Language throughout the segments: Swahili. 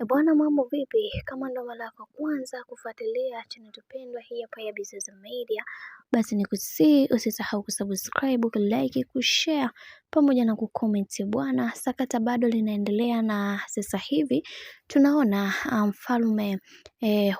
Bwana, mambo vipi? Kama ndo mara yako kwanza kufuatilia channel tupendwa hii hapa ya Bizoza Media, basi nikusihi usisahau kusubscribe, kulike, kushare pamoja na kucomment. Bwana, sakata bado linaendelea na sasa hivi tunaona mfalme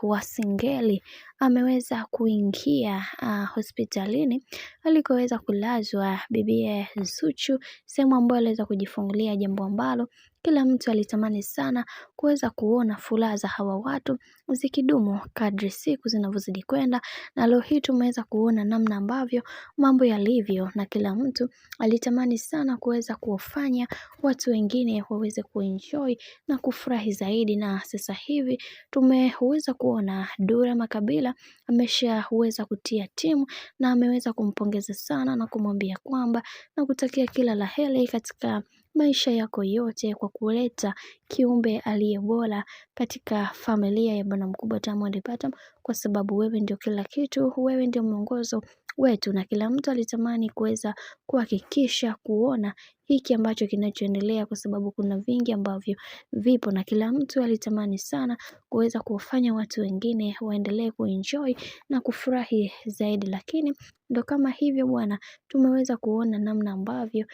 wa Singeli ameweza kuingia hospitalini alikoweza kulazwa bibie Zuchu, sehemu ambayo aliweza kujifungulia, jambo ambalo kila mtu alitamani sana kuweza kuona furaha za hawa watu zikidumu kadri siku zinavyozidi kwenda, na leo hii tumeweza kuona namna ambavyo mambo yalivyo, na kila mtu alitamani sana kuweza kuwafanya watu wengine waweze kuenjoy na kufurahi zaidi. Na sasa hivi tumeweza kuona Dula Makabila ameshaweza kutia timu na ameweza kumpongeza sana na kumwambia kwamba na kutakia kila la heri katika maisha yako yote kwa kuleta kiumbe aliye bora katika familia ya bwana mkubwa Diamond Platnumz, kwa sababu wewe ndio kila kitu, wewe ndio mwongozo wetu, na kila mtu alitamani kuweza kuhakikisha kuona hiki ambacho kinachoendelea, kwa sababu kuna vingi ambavyo vipo na kila mtu alitamani sana kuweza kuwafanya watu wengine waendelee kuenjoy na kufurahi zaidi. Lakini ndo kama hivyo bwana, tumeweza kuona namna ambavyo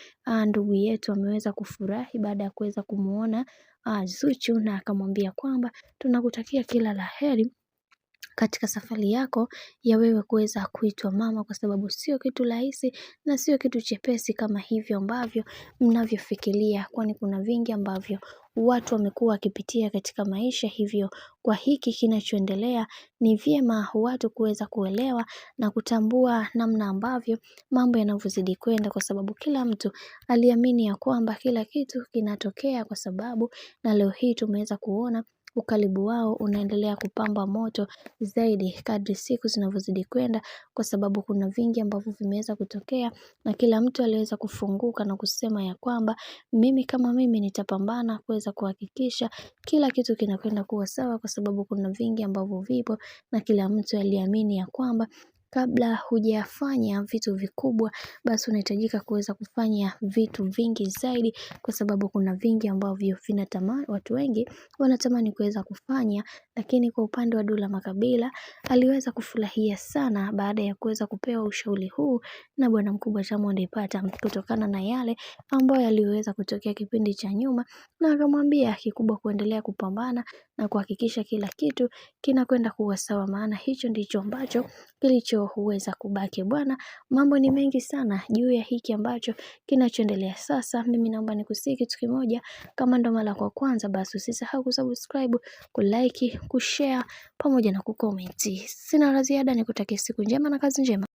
ndugu yetu ameweza kufurahi baada ya kuweza kumuona Zuchu, na akamwambia kwamba tunakutakia kila la heri katika safari yako ya wewe kuweza kuitwa mama, kwa sababu sio kitu rahisi na sio kitu chepesi kama hivyo ambavyo mnavyofikiria, kwani kuna vingi ambavyo watu wamekuwa wakipitia katika maisha. Hivyo kwa hiki kinachoendelea ni vyema watu kuweza kuelewa na kutambua namna ambavyo mambo yanavyozidi kwenda, kwa sababu kila mtu aliamini ya kwamba kila kitu kinatokea kwa sababu, na leo hii tumeweza kuona ukaribu wao unaendelea kupamba moto zaidi kadri siku zinavyozidi kwenda, kwa sababu kuna vingi ambavyo vimeweza kutokea na kila mtu aliweza kufunguka na kusema ya kwamba mimi kama mimi nitapambana kuweza kuhakikisha kila kitu kinakwenda kuwa sawa, kwa sababu kuna vingi ambavyo vipo na kila mtu aliamini ya kwamba kabla hujafanya vitu vikubwa basi unahitajika kuweza kufanya vitu vingi zaidi, kwa sababu kuna vingi ambavyo vinatamani, watu wengi wanatamani kuweza kufanya. Lakini kwa upande wa Dula Makabila aliweza kufurahia sana baada ya kuweza kupewa ushauri huu na bwana mkubwa Diamond Platnumz, kutokana na yale ambayo yaliweza kutokea kipindi cha nyuma, na akamwambia kikubwa kuendelea kupambana na kuhakikisha kila kitu kinakwenda kuwa sawa, maana hicho ndicho ambacho kilichoweza kubaki. Bwana, mambo ni mengi sana juu ya hiki ambacho kinachoendelea sasa. Mimi naomba nikusihi kitu kimoja, kama ndo mara kwa kwanza, basi usisahau kusubscribe, kulike, kushare pamoja na kucomment. Sina la ziada, nikutakia siku njema na kazi njema.